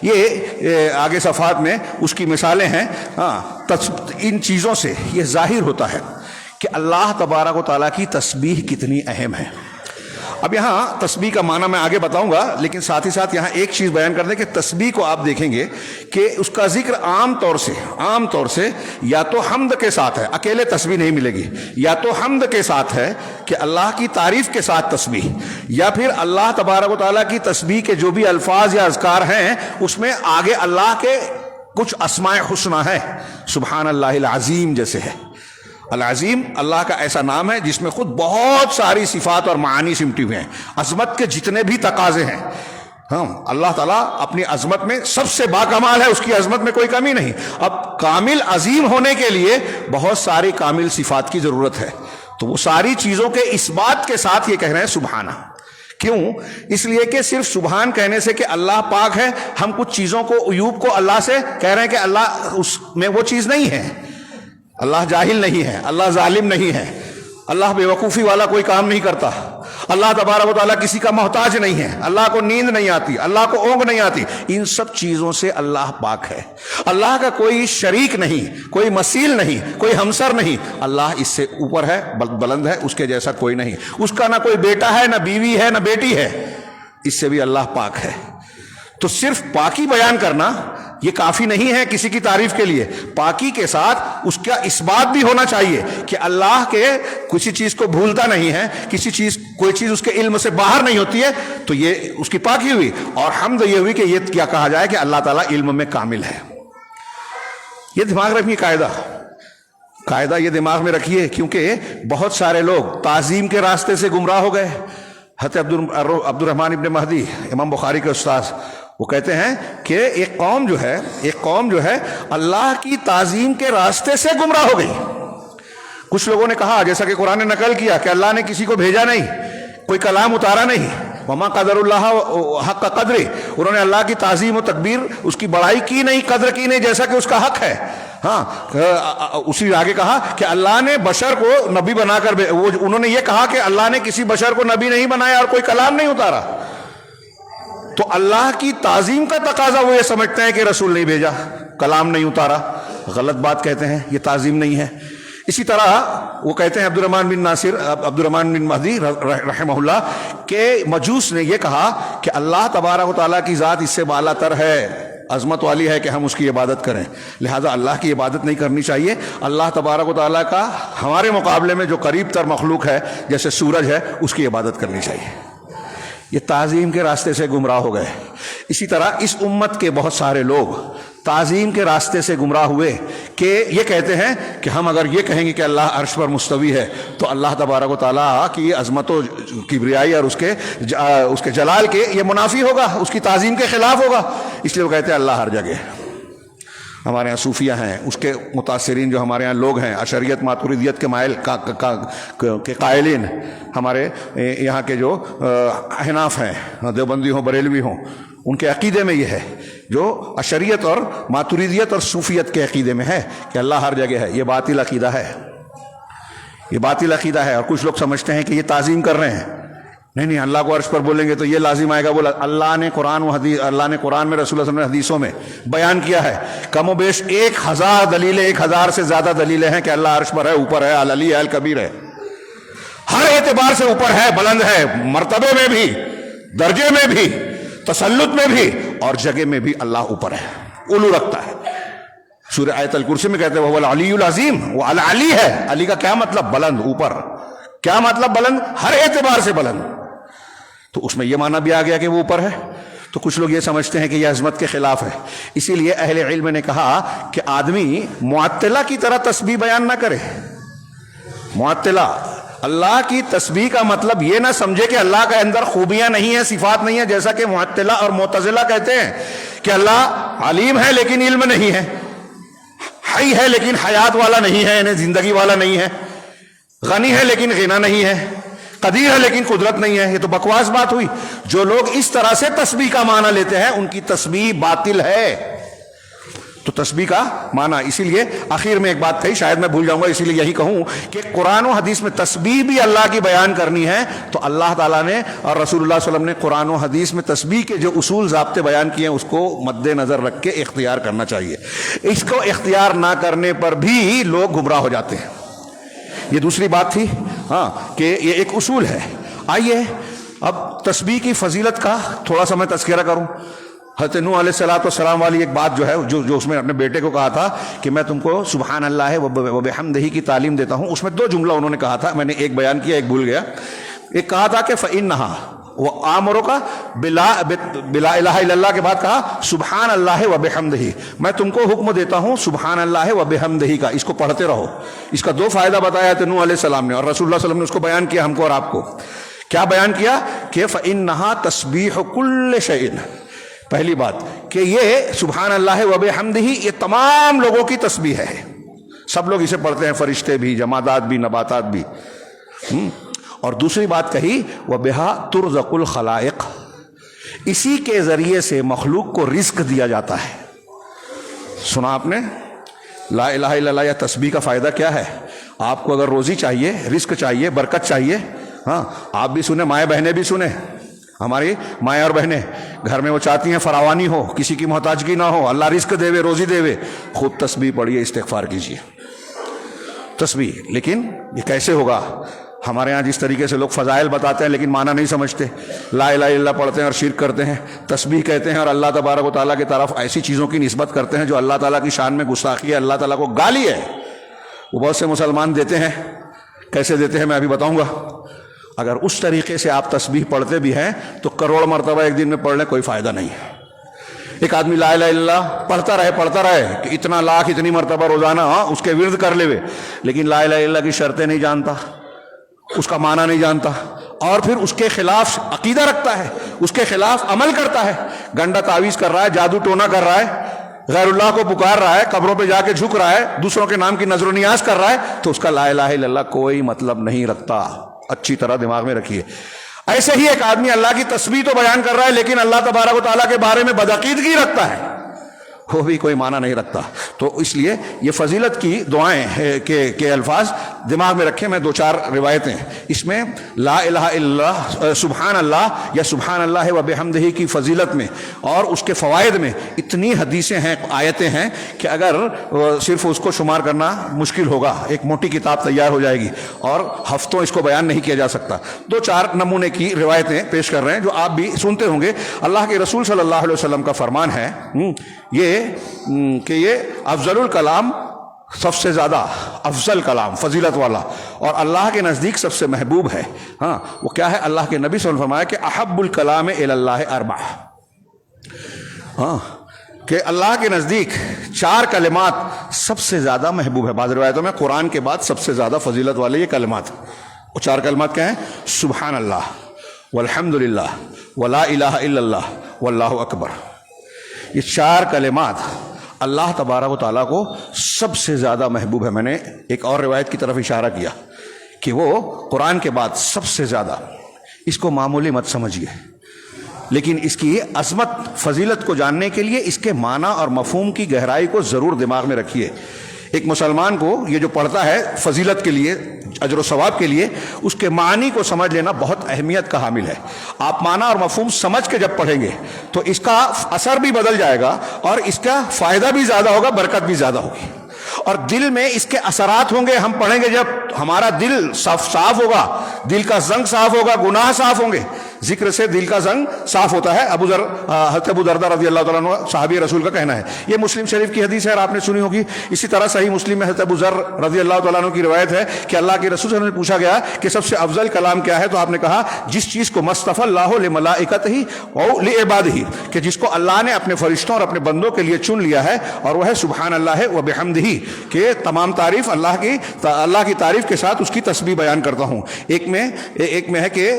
یہ آگے صفحات میں اس کی مثالیں ہیں۔ ان چیزوں سے یہ ظاہر ہوتا ہے کہ اللہ تبارک و تعالیٰ کی تسبیح کتنی اہم ہے۔ اب یہاں تسبیح کا معنی میں آگے بتاؤں گا، لیکن ساتھ ہی ساتھ یہاں ایک چیز بیان کر دیں کہ تسبیح کو آپ دیکھیں گے کہ اس کا ذکر عام طور سے یا تو حمد کے ساتھ ہے، اکیلے تسبیح نہیں ملے گی، یا تو حمد کے ساتھ ہے کہ اللہ کی تعریف کے ساتھ تسبیح، یا پھر اللہ تبارک و تعالیٰ کی تسبیح کے جو بھی الفاظ یا اذکار ہیں اس میں آگے اللہ کے کچھ اسماء حسنہ ہے، سبحان اللہ العظیم جیسے ہے۔ العظیم اللہ کا ایسا نام ہے جس میں خود بہت ساری صفات اور معانی سمٹی ہوئے ہیں، عظمت کے جتنے بھی تقاضے ہیں۔ اللہ تعالیٰ اپنی عظمت میں سب سے باکمال ہے، اس کی عظمت میں کوئی کمی نہیں۔ اب کامل عظیم ہونے کے لیے بہت ساری کامل صفات کی ضرورت ہے، تو وہ ساری چیزوں کے اس بات کے ساتھ یہ کہہ رہے ہیں سبحانہ۔ کیوں؟ اس لیے کہ صرف سبحان کہنے سے کہ اللہ پاک ہے، ہم کچھ چیزوں کو، عیوب کو اللہ سے کہہ رہے ہیں کہ اللہ اس میں وہ چیز نہیں ہے، اللہ جاہل نہیں ہے، اللہ ظالم نہیں ہے، اللہ بے وقوفی والا کوئی کام نہیں کرتا، اللہ تبارک و تعالیٰ کسی کا محتاج نہیں ہے، اللہ کو نیند نہیں آتی، اللہ کو اونگ نہیں آتی، ان سب چیزوں سے اللہ پاک ہے۔ اللہ کا کوئی شریک نہیں، کوئی مثیل نہیں، کوئی ہمسر نہیں، اللہ اس سے اوپر ہے، بلند ہے، اس کے جیسا کوئی نہیں، اس کا نہ کوئی بیٹا ہے، نہ بیوی ہے، نہ بیٹی ہے، اس سے بھی اللہ پاک ہے۔ تو صرف پاکی بیان کرنا یہ کافی نہیں ہے کسی کی تعریف کے لیے، پاکی کے ساتھ اس کا اس بات بھی ہونا چاہیے کہ اللہ کے کسی چیز کو بھولتا نہیں ہے، کوئی چیز اس کے علم سے باہر نہیں ہوتی ہے، تو یہ اس کی پاکی ہوئی۔ اور حمد یہ ہوئی کہ یہ کیا کہا جائے کہ اللہ تعالیٰ علم میں کامل ہے۔ یہ دماغ رکھیے، قاعدہ یہ دماغ میں رکھیے، کیونکہ بہت سارے لوگ تعظیم کے راستے سے گمراہ ہو گئے۔ حضرت عبد الرحمن ابن مہدی، امام بخاری کے استاذ، وہ کہتے ہیں کہ ایک قوم جو ہے اللہ کی تعظیم کے راستے سے گمراہ ہو گئی۔ کچھ لوگوں نے کہا، جیسا کہ قرآن نے نقل کیا، کہ اللہ نے کسی کو بھیجا نہیں، کوئی کلام اتارا نہیں، وما قدر اللہ حق قدر، انہوں نے اللہ کی تعظیم و تکبیر، اس کی بڑائی کی نہیں، قدر کی نہیں جیسا کہ اس کا حق ہے۔ اسی آگے کہا کہ اللہ نے بشر کو نبی بنا کر، انہوں نے یہ کہا کہ اللہ نے کسی بشر کو نبی نہیں بنایا اور کوئی کلام نہیں اتارا، تو اللہ کی تعظیم کا تقاضا وہ یہ سمجھتے ہیں کہ رسول نہیں بھیجا، کلام نہیں اتارا، غلط بات کہتے ہیں، یہ تعظیم نہیں ہے۔ اسی طرح وہ کہتے ہیں عبد الرحمن بن مہدی رحمہ اللہ کہ مجوس نے یہ کہا کہ اللہ تبارک و تعالیٰ کی ذات اس سے بالا تر ہے، عظمت والی ہے کہ ہم اس کی عبادت کریں، لہذا اللہ کی عبادت نہیں کرنی چاہیے۔ اللہ تبارک و تعالیٰ کا ہمارے مقابلے میں جو قریب تر مخلوق ہے جیسے سورج ہے، اس کی عبادت کرنی چاہیے۔ یہ تعظیم کے راستے سے گمراہ ہو گئے. اسی طرح اس امت کے بہت سارے لوگ تعظیم کے راستے سے گمراہ ہوئے کہ یہ کہتے ہیں کہ ہم اگر یہ کہیں گے کہ اللہ عرش پر مستوی ہے تو اللہ تبارک و تعالیٰ کی عظمت و کبریائی اور اس کے جلال کے یہ منافی ہوگا، اس کی تعظیم کے خلاف ہوگا، اس لیے وہ کہتے ہیں اللہ ہر جگہ. ہمارے یہاں صوفیہ ہیں، اس کے متاثرین جو ہمارے یہاں لوگ ہیں، اشریت ماتوریدیت کے کے قائلین، ہمارے یہاں کے جو احناف ہیں، دیوبندی ہوں بریلوی ہوں، ان کے عقیدے میں یہ ہے، جو اشریت اور ماتوریدیت اور صوفیت کے عقیدے میں ہے کہ اللہ ہر جگہ ہے. یہ باطل عقیدہ ہے، یہ باطل عقیدہ ہے. اور کچھ لوگ سمجھتے ہیں کہ یہ تعظیم کر رہے ہیں. نہیں، اللہ کو عرش پر بولیں گے تو یہ لازم آئے گا. بولا اللہ نے قرآن میں رسول اللہ صلی اللہ علیہ وسلم نے حدیثوں میں بیان کیا ہے، کم و بیش 1000 دلیلیں، 1000 سے زیادہ دلیلیں ہیں کہ اللہ عرش پر ہے، اوپر ہے، العلی ہے، الکبیر ہے، ہر اعتبار سے اوپر ہے، بلند ہے، مرتبے میں بھی، درجے میں بھی، تسلط میں بھی، اور جگہ میں بھی اللہ اوپر ہے، علو رکھتا ہے. سورہ آیت الکرسی میں کہتے ہیں وہ العلی العظیم، وہ العلی ہے. علی کا کیا مطلب؟ بلند، اوپر. کیا مطلب بلند؟ ہر اعتبار سے بلند. تو اس میں یہ معنی بھی آ گیا کہ وہ اوپر ہے. تو کچھ لوگ یہ سمجھتے ہیں کہ یہ عظمت کے خلاف ہے. اسی لیے اہل علم نے کہا کہ آدمی معطلہ کی طرح تسبیح بیان نہ کرے. معطلہ اللہ کی تسبیح کا مطلب یہ نہ سمجھے کہ اللہ کے اندر خوبیاں نہیں ہیں، صفات نہیں ہیں، جیسا کہ معطلہ اور معتزلہ کہتے ہیں کہ اللہ علیم ہے لیکن علم نہیں ہے، حی ہے لیکن حیات والا نہیں ہے، یعنی زندگی والا نہیں ہے، غنی ہے لیکن غنا نہیں ہے، قدیر ہے لیکن قدرت نہیں ہے. یہ تو بکواس بات ہوئی. جو لوگ اس طرح سے تسبیح کا معنی لیتے ہیں ان کی تسبیح باطل ہے. تو تسبیح کا معنی، اسی لیے آخر میں ایک بات کہی، شاید میں بھول جاؤں گا، اسی لیے یہی کہوں کہ قرآن و حدیث میں تسبیح بھی اللہ کی بیان کرنی ہے تو اللہ تعالیٰ نے اور رسول اللہ صلی اللہ علیہ وسلم نے قرآن و حدیث میں تسبیح کے جو اصول ضابطے بیان کیے ہیں اس کو مد نظر رکھ کے اختیار کرنا چاہیے. اس کو اختیار نہ کرنے پر بھی لوگ گمراہ ہو جاتے ہیں. یہ دوسری بات تھی ہاں کہ یہ ایک اصول ہے. آئیے اب تسبیح کی فضیلت کا تھوڑا سا میں تذکرہ کروں. حضرت نوح علیہ السلام والی ایک بات جو ہے جو اس میں اپنے بیٹے کو کہا تھا کہ میں تم کو سبحان اللہ وبحمدہ کی تعلیم دیتا ہوں، اس میں 2 جملہ انہوں نے کہا تھا، میں نے ایک بیان کیا، ایک بھول گیا. ایک کہا تھا کہ فَإِنَّهَا وَآمُرُكَ بِلَا الَّهَ إِلَّا اللَّهِ کے بعد کہا سبحان اللہ وبحمدہ، میں تم کو حکم دیتا ہوں سبحان اللہ وبحمدہ کا، اس کو پڑھتے رہو. اس کا 2 فائدہ بتایا تھے نوح علیہ السلام نے، اور رسول اللہ صلی اللہ علیہ وسلم نے اس کو بیان کیا ہم کو اور آپ کو. کیا بیان کیا کہ فَإِنَّهَا تَسْبِيحُ كُلِّ شَيْءٍ. پہلی بات کہ یہ سبحان اللہ وبحمدہ یہ تمام لوگوں کی تسبیح ہے، سب لوگ اسے پڑھتے ہیں، فرشتے بھی، جمادات بھی، نباتات بھی. اور دوسری بات کہی وَبِهَا تُرْزَقُ الْخَلَائِقُ، اسی کے ذریعے سے مخلوق کو رزق دیا جاتا ہے. سنا آپ نے لا الہ الا اللہ یا تسبیح کا فائدہ کیا ہے؟ آپ کو اگر روزی چاہیے، رزق چاہیے، برکت چاہیے، ہاں آپ بھی سنیں، مائیں بہنیں بھی سنیں، ہماری مائیں اور بہنیں گھر میں وہ چاہتی ہیں فراوانی ہو، کسی کی محتاجگی نہ ہو، اللہ رزق دے وے، روزی دے وے، خوب تسبیح پڑھیے، استغفار کیجیے. تسبیح لیکن یہ کیسے ہوگا؟ ہمارے ہاں جس طریقے سے لوگ فضائل بتاتے ہیں لیکن معنی نہیں سمجھتے، لا الہ الا اللہ پڑھتے ہیں اور شرک کرتے ہیں، تسبیح کہتے ہیں اور اللہ تبارک و تعالیٰ کی طرف ایسی چیزوں کی نسبت کرتے ہیں جو اللہ تعالیٰ کی شان میں گستاخی ہے، اللہ تعالیٰ کو گالی ہے. وہ بہت سے مسلمان دیتے ہیں. کیسے دیتے ہیں میں ابھی بتاؤں گا. اگر اس طریقے سے آپ تسبیح پڑھتے بھی ہیں تو کروڑ مرتبہ ایک دن میں پڑھ لیں، کوئی فائدہ نہیں ہے. ایک آدمی لا الہ الا اللہ پڑھتا رہے کہ اتنا لاکھ اتنی مرتبہ روزانہ اس کے ورد کر لے، لیکن لا الہ الا اللہ کی شرطیں نہیں جانتا، اس کا معنی نہیں جانتا، اور پھر اس کے خلاف عقیدہ رکھتا ہے، اس کے خلاف عمل کرتا ہے، گنڈا تعویذ کر رہا ہے، جادو ٹونا کر رہا ہے، غیر اللہ کو پکار رہا ہے، قبروں پہ جا کے جھک رہا ہے، دوسروں کے نام کی نظر و نیاز کر رہا ہے، تو اس کا لا الہ الا اللہ کوئی مطلب نہیں رکھتا. اچھی طرح دماغ میں رکھیے. ایسے ہی ایک آدمی اللہ کی تسبیح تو بیان کر رہا ہے لیکن اللہ تبارک و تعالیٰ کے بارے میں بدعقیدگی رکھتا ہے، وہ بھی کوئی معنی نہیں رکھتا. تو اس لیے یہ فضیلت کی دعائیں کے الفاظ دماغ میں رکھیں. میں 2-4 روایتیں اس میں لا الہ الا اللہ سبحان اللہ یا سبحان اللہ وبحمدہ کی فضیلت میں اور اس کے فوائد میں اتنی حدیثیں ہیں، آیتیں ہیں کہ اگر صرف اس کو شمار کرنا مشکل ہوگا، ایک موٹی کتاب تیار ہو جائے گی اور ہفتوں اس کو بیان نہیں کیا جا سکتا. 2-4 نمونے کی روایتیں پیش کر رہے ہیں جو آپ بھی سنتے ہوں گے. اللہ کے رسول صلی اللہ علیہ وسلم کا فرمان ہے یہ کہ یہ افضل الکلام سب سے زیادہ افضل کلام، فضیلت والا، اور اللہ کے نزدیک سب سے محبوب ہے، ہاں وہ کیا ہے؟ اللہ کے نبی صلی اللہ علیہ وسلم فرمایا کہ احب الکلام الی اللہ اربع، ہاں کہ اللہ کے نزدیک 4 کلمات سب سے زیادہ محبوب ہے۔ بعض روایتوں میں قرآن کے بعد سب سے زیادہ فضیلت والے یہ کلمات، وہ 4 کلمات کیا ہیں؟ سبحان اللہ والحمد للہ ولا الہ الا اللہ واللہ اکبر۔ یہ 4 کلمات اللہ تبارک و تعالیٰ کو سب سے زیادہ محبوب ہے۔ میں نے ایک اور روایت کی طرف اشارہ کیا کہ وہ قرآن کے بعد سب سے زیادہ، اس کو معمولی مت سمجھیے، لیکن اس کی عظمت فضیلت کو جاننے کے لیے اس کے معنی اور مفہوم کی گہرائی کو ضرور دماغ میں رکھیے۔ ایک مسلمان کو یہ جو پڑھتا ہے فضیلت کے لیے، اجر و ثواب کے لیے، اس کے معنی کو سمجھ لینا بہت اہمیت کا حامل ہے۔ آپ معنی اور مفہوم سمجھ کے جب پڑھیں گے تو اس کا اثر بھی بدل جائے گا اور اس کا فائدہ بھی زیادہ ہوگا، برکت بھی زیادہ ہوگی، اور دل میں اس کے اثرات ہوں گے۔ ہم پڑھیں گے جب ہمارا دل صاف ہوگا، دل کا زنگ صاف ہوگا، گناہ صاف ہوں گے۔ ذکر سے دل کا زنگ صاف ہوتا ہے، حضرت ابو دردہ رضی اللہ تعالیٰ عنہ صحابی رسول کا کہنا ہے۔ یہ مسلم شریف کی حدیث ہے اور آپ نے سنی ہوگی۔ اسی طرح صحیح مسلم میں حضرت ابو ذر رضی اللہ تعالیٰ عنہ کی روایت ہے کہ اللہ کے رسول صلی اللہ علیہ وسلم نے پوچھا گیا کہ سب سے افضل کلام کیا ہے؟ تو آپ نے کہا جس چیز کو مصطفی اللہ لملائکتہ و لعبادہ، کہ جس کو اللہ نے اپنے فرشتوں اور اپنے بندوں کے لیے چن لیا ہے، اور وہ ہے سبحان اللہ و بحمدہ، کہ تمام تعریف اللہ کی تعریف کے ساتھ اس کی تسبیح بیان کرتا ہوں۔ ایک میں ہے کہ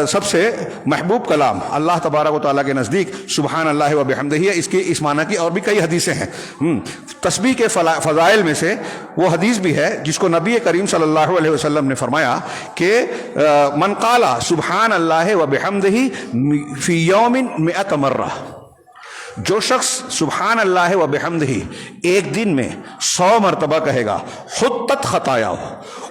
سب سے محبوب کلام اللہ تبارک و تعالیٰ کے نزدیک سبحان اللہ و بحمدہ ہے۔ اس معنی کی اور بھی کئی حدیثیں ہیں۔ تسبیح کے فضائل میں سے وہ حدیث بھی ہے جس کو نبی کریم صلی اللہ علیہ وسلم نے فرمایا کہ من قال سبحان اللہ و بحمدہ فی یوم 100 مرہ، جو شخص سبحان اللہ و بحمدہ ایک دن میں 100 مرتبہ کہے گا، حطت خطایا،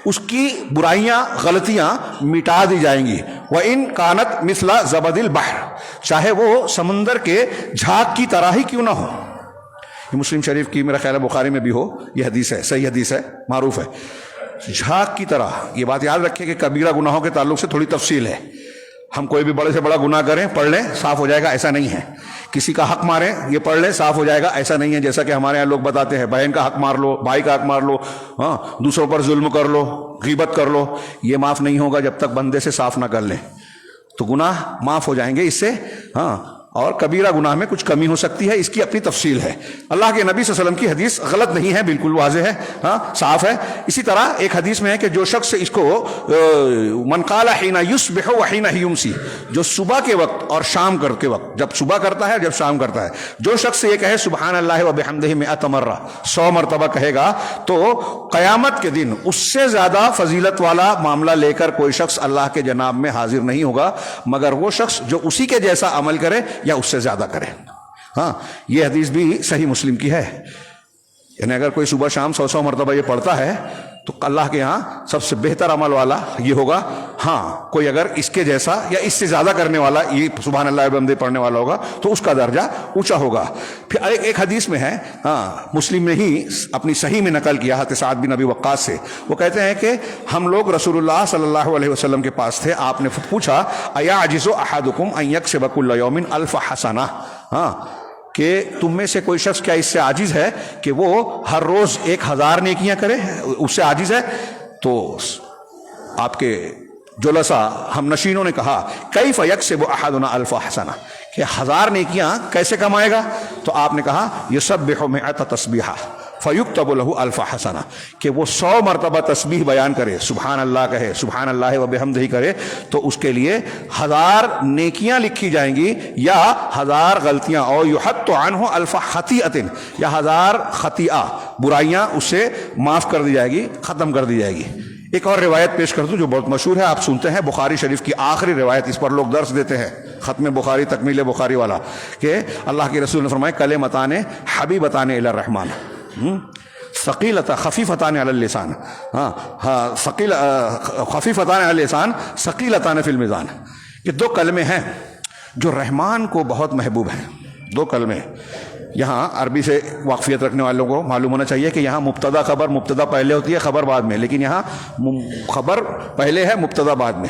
اس کی برائیاں غلطیاں مٹا دی جائیں گی، وَإِن كَانَتْ مِثْلَ زَبَدِ الْبَحْرِ، چاہے وہ سمندر کے جھاگ کی طرح ہی کیوں نہ ہو۔ یہ مسلم شریف کی، میرا خیال ہے بخاری میں بھی ہو، یہ حدیث ہے، صحیح حدیث ہے، معروف ہے۔ جھاگ کی طرح، یہ بات یاد رکھیں کہ کبیرہ گناہوں کے تعلق سے تھوڑی تفصیل ہے۔ ہم کوئی بھی بڑے سے بڑا گناہ کریں، پڑھ لیں صاف ہو جائے گا، ایسا نہیں ہے۔ کسی کا حق ماریں، یہ پڑھ لیں صاف ہو جائے گا، ایسا نہیں ہے۔ جیسا کہ ہمارے یہاں لوگ بتاتے ہیں بہن کا حق مار لو، بھائی کا حق مار لو، ہاں دوسروں پر ظلم کر لو، غیبت کر لو، یہ معاف نہیں ہوگا جب تک بندے سے صاف نہ کر لیں۔ تو گناہ معاف ہو جائیں گے اس سے، ہاں، اور کبیرہ گناہ میں کچھ کمی ہو سکتی ہے، اس کی اپنی تفصیل ہے۔ اللہ کے نبی صلی اللہ علیہ وسلم کی حدیث غلط نہیں ہے، بالکل واضح ہے، ہاں صاف ہے۔ اسی طرح ایک حدیث میں ہے کہ جو شخص اس کو من قال حین یصبح وحین یمسی، جو صبح کے وقت اور شام کے وقت، جب صبح کرتا ہے جب شام کرتا ہے، جو شخص یہ کہے سبحان اللہ و بحمدہ 100 مرہ، 100 مرتبہ کہے گا، تو قیامت کے دن اس سے زیادہ فضیلت والا معاملہ لے کر کوئی شخص اللہ کے جناب میں حاضر نہیں ہوگا مگر وہ شخص جو اسی کے جیسا عمل کرے یا اس سے زیادہ کرے۔ ہاں یہ حدیث بھی صحیح مسلم کی ہے، یعنی اگر کوئی صبح شام 100 مرتبہ یہ پڑھتا ہے تو اللہ کے ہاں سب سے بہتر عمل والا یہ ہوگا۔ ہاں کوئی اگر اس کے جیسا یا اس سے زیادہ کرنے والا، یہ سبحان اللہ بحمدہ پڑھنے والا ہوگا تو اس کا درجہ اونچا ہوگا۔ پھر ایک حدیث میں ہے، ہاں مسلم نے ہی اپنی صحیح میں نقل کیا حضرت سعد بن ابی وقاص سے، وہ کہتے ہیں کہ ہم لوگ رسول اللہ صلی اللہ علیہ وسلم کے پاس تھے، آپ نے پوچھا ایعجز احدکم ان یکسب کل یوم 1000 حسنہ، ہاں کہ تم میں سے کوئی شخص کیا اس سے عاجز ہے کہ وہ ہر روز 1000 نیکیاں کرے؟ اس سے عاجز ہے؟ تو آپ کے جلساء ہم نشینوں نے کہا کیف یکسب احدنا 1000 حسنہ، کہ 1000 نیکیاں کیسے کمائے گا؟ تو آپ نے کہا یسبح 100 تسبیحہ فیکتب لہ 1000 حسنہ، کہ وہ 100 مرتبہ تسبیح بیان کرے، سبحان اللہ کہے، سبحان اللہ و بحمدہ کرے، تو اس کے لیے 1000 نیکیاں لکھی جائیں گی یا 1000 غلطیاں، اور یحط عنہ 1000 خطیئۃ، یا 1000 خطیئہ برائیاں اس سے معاف کر دی جائے گی، ختم کر دی جائے گی۔ ایک اور روایت پیش کر دوں جو بہت مشہور ہے، آپ سنتے ہیں، بخاری شریف کی آخری روایت، اس پر لوگ درس دیتے ہیں، ختم بخاری تکمیل بخاری والا، کہ اللہ کے رسول نے فرمایا کلمتان حبیبتان الی الرحمن ثقیلۃ خفیفتان علی اللسان، خفیفتان علی اللسان ثقیلتان فی المیزان، یہ 2 کلمے ہیں جو رحمان کو بہت محبوب ہیں۔ 2 کلمے، یہاں عربی سے واقفیت رکھنے والوں کو معلوم ہونا چاہیے کہ یہاں مبتدا خبر، مبتدا پہلے ہوتی ہے، خبر بعد میں، لیکن یہاں خبر پہلے ہے، مبتدا بعد میں۔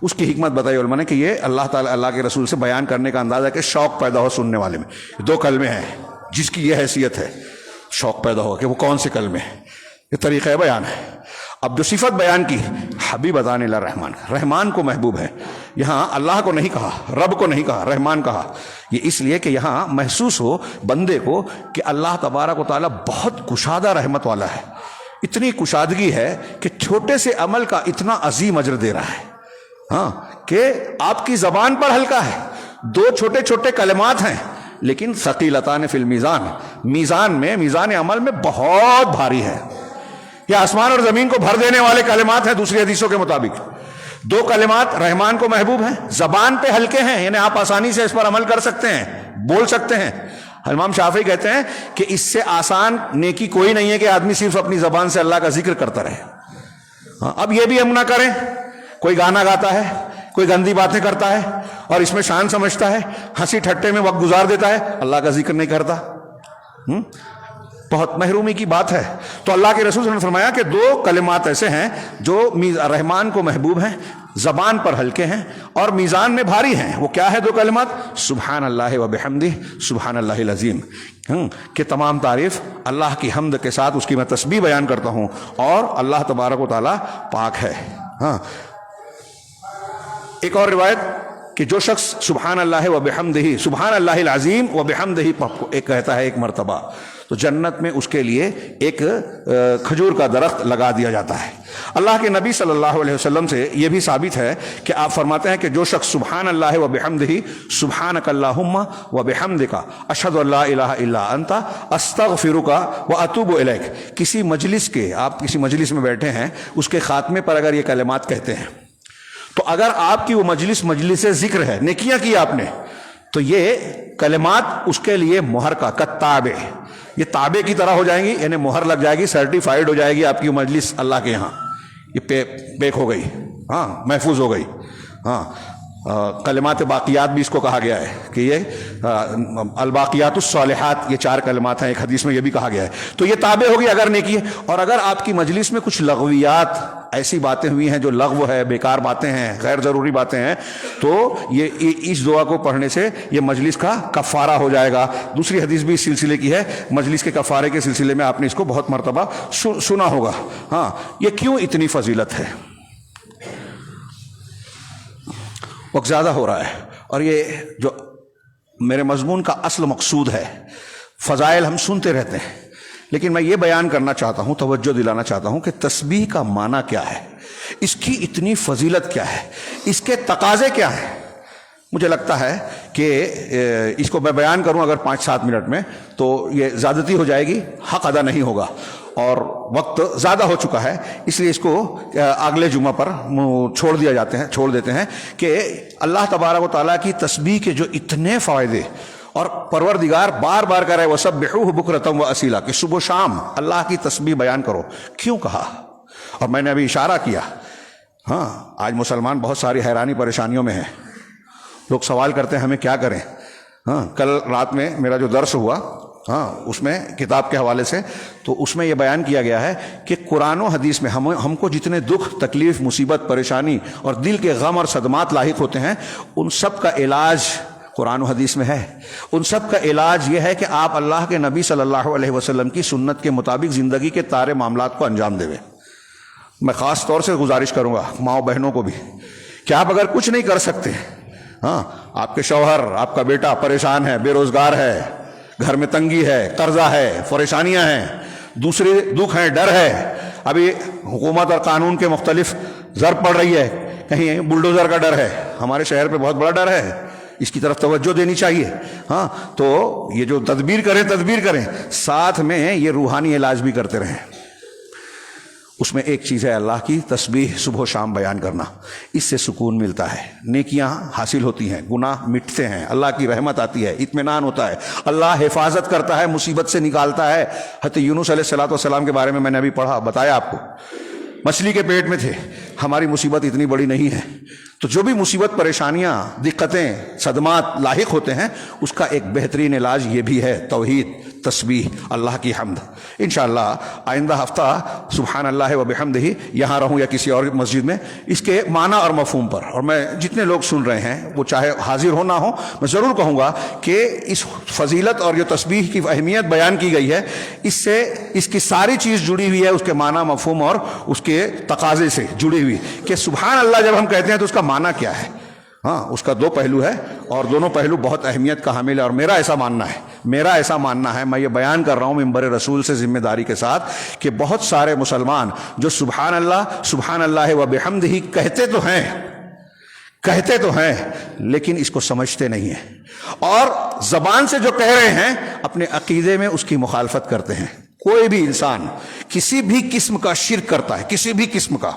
اس کی حکمت بتائی علماء نے کہ یہ اللہ تعالیٰ، اللہ کے رسول سے بیان کرنے کا انداز ہے کہ شوق پیدا ہو سننے والے میں۔ 2 کلمے ہیں جس کی یہ حیثیت ہے، شوق پیدا ہو کہ وہ کون سے کلمے ہیں۔ یہ طریقہ بیان ہے۔ اب جو صفت بیان کی حبیبتان الی الرحمن، رحمان کو محبوب ہے، یہاں اللہ کو نہیں کہا، رب کو نہیں کہا، رحمان کہا۔ یہ اس لیے کہ یہاں محسوس ہو بندے کو کہ اللہ تبارک و تعالیٰ بہت کشادہ رحمت والا ہے، اتنی کشادگی ہے کہ چھوٹے سے عمل کا اتنا عظیم اجر دے رہا ہے، ہاں، کہ آپ کی زبان پر ہلکا ہے، دو چھوٹے چھوٹے کلمات ہیں لیکن ثقیلتان فی المیزان، میزان میں، میزان عمل میں بہت بھاری ہے۔ یہ آسمان اور زمین کو بھر دینے والے کلمات ہیں دوسری حدیثوں کے مطابق۔ دو کلمات رحمان کو محبوب ہیں، زبان پہ ہلکے ہیں، یعنی آپ آسانی سے اس پر عمل کر سکتے ہیں، بول سکتے ہیں۔ امام شافعی کہتے ہیں کہ اس سے آسان نیکی کوئی نہیں ہے کہ آدمی صرف اپنی زبان سے اللہ کا ذکر کرتا رہے۔ ہاں، اب یہ بھی ہم نہ کریں، کوئی گانا گاتا ہے، کوئی گندی باتیں کرتا ہے اور اس میں شان سمجھتا ہے، ہنسی ٹھٹے میں وقت گزار دیتا ہے، اللہ کا ذکر نہیں کرتا، بہت محرومی کی بات ہے۔ تو اللہ کے رسول صلی اللہ علیہ وسلم نے فرمایا کہ دو کلمات ایسے ہیں جو رحمان کو محبوب ہیں، زبان پر ہلکے ہیں اور میزان میں بھاری ہیں۔ وہ کیا ہے دو کلمات؟ سبحان اللہ و بحمدہ، سبحان اللہ العظیم، کہ تمام تعریف اللہ کی حمد کے ساتھ اس کی میں تسبیح بیان کرتا ہوں اور اللہ تبارک و تعالیٰ پاک ہے۔ ہاں، ایک اور روایت کہ جو شخص سبحان اللہ و بحمدہ، سبحان اللہ العظیم و بحمدہ ایک کہتا ہے ایک مرتبہ، تو جنت میں اس کے لیے ایک کھجور کا درخت لگا دیا جاتا ہے۔ اللہ کے نبی صلی اللہ علیہ وسلم سے یہ بھی ثابت ہے کہ آپ فرماتے ہیں کہ جو شخص سبحان اللہ و بحمدہ، سبحانک اللہم و بحمدک، اشہد ان لا الہ الا انت، استغفرک و اتوب الیک، کسی مجلس کے، آپ کسی مجلس میں بیٹھے ہیں، اس کے خاتمے پر اگر یہ کلمات کہتے ہیں تو اگر آپ کی وہ مجلس ذکر ہے، نیکیاں کی آپ نے، تو یہ کلمات اس کے لیے مہر کا کتابے، یہ تابے کی طرح ہو جائیں گی، یعنی مہر لگ جائے گی، سرٹیفائیڈ ہو جائے گی آپ کی مجلس اللہ کے یہاں، یہ پیک ہو گئی، ہاں، محفوظ ہو گئی۔ ہاں، کلمات باقیات بھی اس کو کہا گیا ہے کہ یہ الباقیات الصالحات، یہ چار کلمات ہیں، ایک حدیث میں یہ بھی کہا گیا ہے۔ تو یہ تابع ہوگی اگر نیکی ہے۔ اور اگر آپ کی مجلس میں کچھ لغویات، ایسی باتیں ہوئی ہیں جو لغو ہے، بیکار باتیں ہیں، غیر ضروری باتیں ہیں، تو یہ اس دعا کو پڑھنے سے یہ مجلس کا کفارہ ہو جائے گا۔ دوسری حدیث بھی اس سلسلے کی ہے، مجلس کے کفارے کے سلسلے میں آپ نے اس کو بہت مرتبہ سنا ہوگا۔ ہاں، یہ کیوں اتنی فضیلت ہے؟ وقت زیادہ ہو رہا ہے اور یہ جو میرے مضمون کا اصل مقصود ہے، فضائل ہم سنتے رہتے ہیں، لیکن میں یہ بیان کرنا چاہتا ہوں، توجہ دلانا چاہتا ہوں کہ تسبیح کا معنی کیا ہے، اس کی اتنی فضیلت کیا ہے، اس کے تقاضے کیا ہیں۔ مجھے لگتا ہے کہ اس کو میں بیان کروں اگر 5-7 منٹ میں تو یہ زیادتی ہو جائے گی، حق ادا نہیں ہوگا، اور وقت زیادہ ہو چکا ہے، اس لیے اس کو اگلے جمعہ پر چھوڑ دیتے ہیں کہ اللہ تبارک و تعالیٰ کی تسبیح کے جو اتنے فائدے، اور پروردگار بار بار کہہ رہے وَسَبِّحُوهُ بُكْرَةً وَأَصِيلًا کہ صبح و شام اللہ کی تسبیح بیان کرو۔ کیوں کہا؟ اور میں نے ابھی اشارہ کیا، ہاں، آج مسلمان بہت ساری حیرانی پریشانیوں میں ہیں، لوگ سوال کرتے ہیں ہمیں کیا کریں۔ ہاں، کل رات میں میرا جو درس ہوا، ہاں، اس میں کتاب کے حوالے سے، تو اس میں یہ بیان کیا گیا ہے کہ قرآن و حدیث میں ہم کو جتنے دکھ، تکلیف، مصیبت، پریشانی اور دل کے غم اور صدمات لاحق ہوتے ہیں، ان سب کا علاج قرآن و حدیث میں ہے۔ ان سب کا علاج یہ ہے کہ آپ اللہ کے نبی صلی اللہ علیہ وسلم کی سنت کے مطابق زندگی کے سارے معاملات کو انجام دیں۔ میں خاص طور سے گزارش کروں گا ماؤں بہنوں کو بھی کہ آپ اگر کچھ نہیں کر سکتے، ہاں، آپ کے شوہر، آپ کا بیٹا پریشان ہے، بے روزگار ہے، گھر میں تنگی ہے، قرضہ ہے، پریشانیاں ہیں، دوسرے دکھ ہیں، ڈر ہے، ابھی حکومت اور قانون کے مختلف ضرب پڑ رہی ہے، کہیں بلڈوزر کا ڈر ہے، ہمارے شہر پہ بہت بڑا ڈر ہے، اس کی طرف توجہ دینی چاہیے۔ ہاں، تو یہ جو تدبیر کریں، ساتھ میں یہ روحانی علاج بھی کرتے رہیں۔ اس میں ایک چیز ہے اللہ کی تسبیح صبح و شام بیان کرنا، اس سے سکون ملتا ہے، نیکیاں حاصل ہوتی ہیں، گناہ مٹتے ہیں، اللہ کی رحمت آتی ہے، اطمینان ہوتا ہے، اللہ حفاظت کرتا ہے، مصیبت سے نکالتا ہے۔ حضرت یونس علیہ السلام کے بارے میں میں نے ابھی پڑھا، بتایا آپ کو، مچھلی کے پیٹ میں تھے، ہماری مصیبت اتنی بڑی نہیں ہے، تو جو بھی مصیبت، پریشانیاں، دقتیں، صدمات لاحق ہوتے ہیں، اس کا ایک بہترین علاج یہ بھی ہے، توحید، تسبیح، اللہ کی حمد۔ انشاءاللہ آئندہ ہفتہ سبحان اللہ و بحمدہ یہاں رہوں یا کسی اور مسجد میں، اس کے معنی اور مفہوم پر، اور میں جتنے لوگ سن رہے ہیں وہ چاہے حاضر ہو نہ ہو، میں ضرور کہوں گا کہ اس فضیلت اور جو تسبیح کی اہمیت بیان کی گئی ہے، اس سے اس کی ساری چیز جڑی ہوئی ہے، اس کے معنی، مفہوم اور اس کے تقاضے سے جڑی ہوئی، کہ سبحان اللہ جب ہم کہتے ہیں تو اس کا معنی کیا ہے۔ ہاں، اس کا دو پہلو ہے اور دونوں پہلو بہت اہمیت کا حامل ہے، اور میرا ایسا ماننا ہے، میں یہ بیان کر رہا ہوں ممبر رسول سے ذمہ داری کے ساتھ، کہ بہت سارے مسلمان جو سبحان اللہ و بحمدہ کہتے تو ہیں لیکن اس کو سمجھتے نہیں ہیں، اور زبان سے جو کہہ رہے ہیں اپنے عقیدے میں اس کی مخالفت کرتے ہیں۔ کوئی بھی انسان کسی بھی قسم کا شرک کرتا ہے، کسی بھی قسم کا،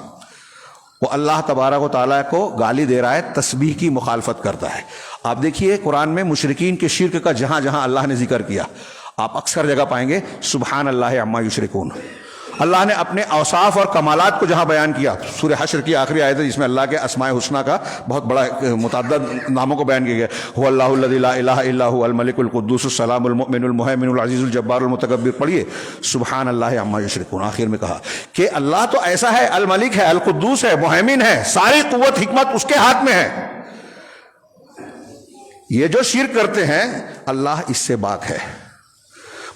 وہ اللہ تبارک و تعالیٰ کو گالی دے رہا ہے، تسبیح کی مخالفت کرتا ہے۔ آپ دیکھیے قرآن میں مشرکین کے شرک کا جہاں جہاں اللہ نے ذکر کیا، آپ اکثر جگہ پائیں گے سبحان اللہ عما یشرکون۔ اللہ نے اپنے اوصاف اور کمالات کو جہاں بیان کیا، سورہ حشر کی آخری آیت ہے جس میں اللہ کے اسماء حسنی کا بہت بڑا متعدد ناموں کو بیان کیا گیا، هو اللہ الذی لا الہ الا هو الملک القدوس السلام المؤمن المہیمن العزیز الجبار المتکبر۔ پڑھیے سبحان اللہ عما یشرکون، آخر میں کہا کہ اللہ تو ایسا ہے، الملک ہے، القدوس ہے، مہیمن ہے، ساری قوت حکمت اس کے ہاتھ میں ہے۔ یہ جو شرک کرتے ہیں اللہ اس سے پاک ہے،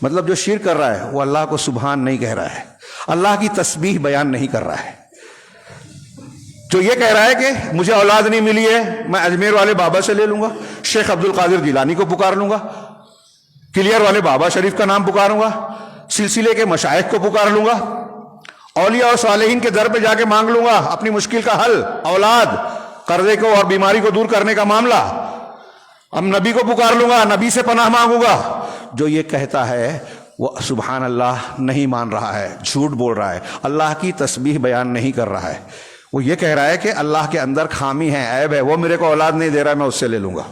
مطلب جو شرک کر رہا ہے وہ اللہ کو سبحان نہیں کہہ رہا ہے، اللہ کی تسبیح بیان نہیں کر رہا ہے۔ جو یہ کہہ رہا ہے کہ مجھے اولاد نہیں ملی ہے، میں اجمیر والے بابا سے لے لوں گا، شیخ عبد القادر جیلانی کو پکار لوں گا، کلیئر والے بابا شریف کا نام پکاروں گا، سلسلے کے مشائخ کو پکار لوں گا، اولیاء اور صالحین کے در پہ جا کے مانگ لوں گا اپنی مشکل کا حل، اولاد، قرضے کو اور بیماری کو دور کرنے کا معاملہ، اب نبی کو پکار لوں گا، نبی سے پناہ مانگوں گا۔ جو یہ کہتا ہے وہ سبحان اللہ نہیں مان رہا ہے، جھوٹ بول رہا ہے، اللہ کی تسبیح بیان نہیں کر رہا ہے۔ وہ یہ کہہ رہا ہے کہ اللہ کے اندر خامی ہے، عیب ہے، وہ میرے کو اولاد نہیں دے رہا ہے، میں اس سے لے لوں گا۔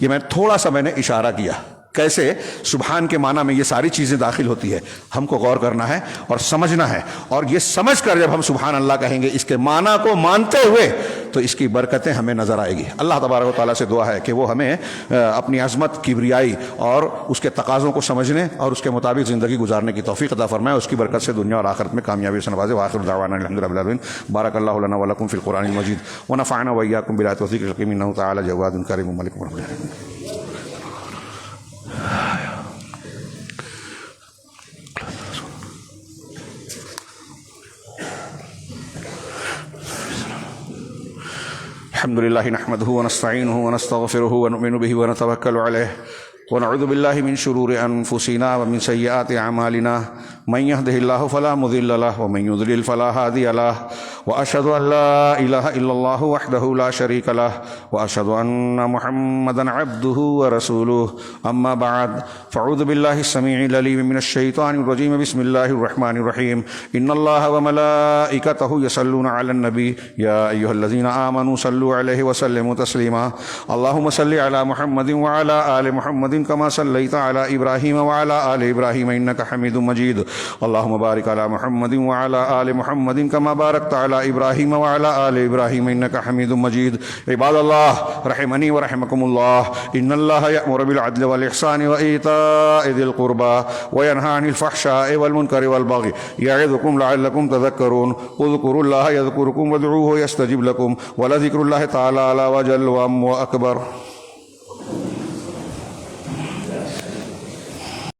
یہ میں تھوڑا سا میں نے اشارہ کیا کیسے سبحان کے معنی میں یہ ساری چیزیں داخل ہوتی ہے، ہم کو غور کرنا ہے اور سمجھنا ہے، اور یہ سمجھ کر جب ہم سبحان اللہ کہیں گے اس کے معنی کو مانتے ہوئے تو اس کی برکتیں ہمیں نظر آئے گی۔ اللہ تبارک و تعالیٰ سے دعا ہے کہ وہ ہمیں اپنی عظمت، کبریائی اور اس کے تقاضوں کو سمجھنے اور اس کے مطابق زندگی گزارنے کی توفیق عطا فرمائے، اس کی برکت سے دنیا اور آخرت میں کامیابی سے نوازے۔ وآخر دعوانا الحمد للہ رب العالمین۔ بارک اللہ لنا ولکم فی القرآن المجید ونفعنا وإیاکم بالآیات والذکر الحکیم، انہ تعالی جواد کریم ملک مرحمۃ۔ الحمد لله نحمده ونستعينه ونستغفره ونؤمن به ونتوكل عليه ونعوذ بالله من شرور أنفسنا ومن سيئات أعمالنا، من يهده الله فلا مضل له ومن يضلل فلا هادي له، وأشهد أن لا إله إلا الله وحده لا شريك له، وأشهد أن محمدا عبده ورسوله، أما بعد فأعوذ بالله السميع العليم من الشيطان الرجيم، بسم الله الرحمن الرحيم، إن الله وملائكته يصلون على النبي يا أيها الذين آمنوا صلوا عليه وسلموا تسليما، اللهم صل على محمد وعلى آل محمد كما صليت على إبراهيم وعلى آل إبراهيم إنك حميد مجيد، اللهم بارك على محمد وعلى آل محمد كما باركت على إبراهيم وعلى آل إبراهيم إنك حميد مجيد۔ عباد الله رحمني ورحمكم الله، إن الله يأمر بالعدل والإحسان وإيتاء ذي القربى وينهى عن الفحشاء والمنكر والبغي يعظكم لعلكم تذكرون، اذكروا الله يذكركم وادعوه يستجب لكم، ولذكر الله تعالى أعلى وجل وأكبر۔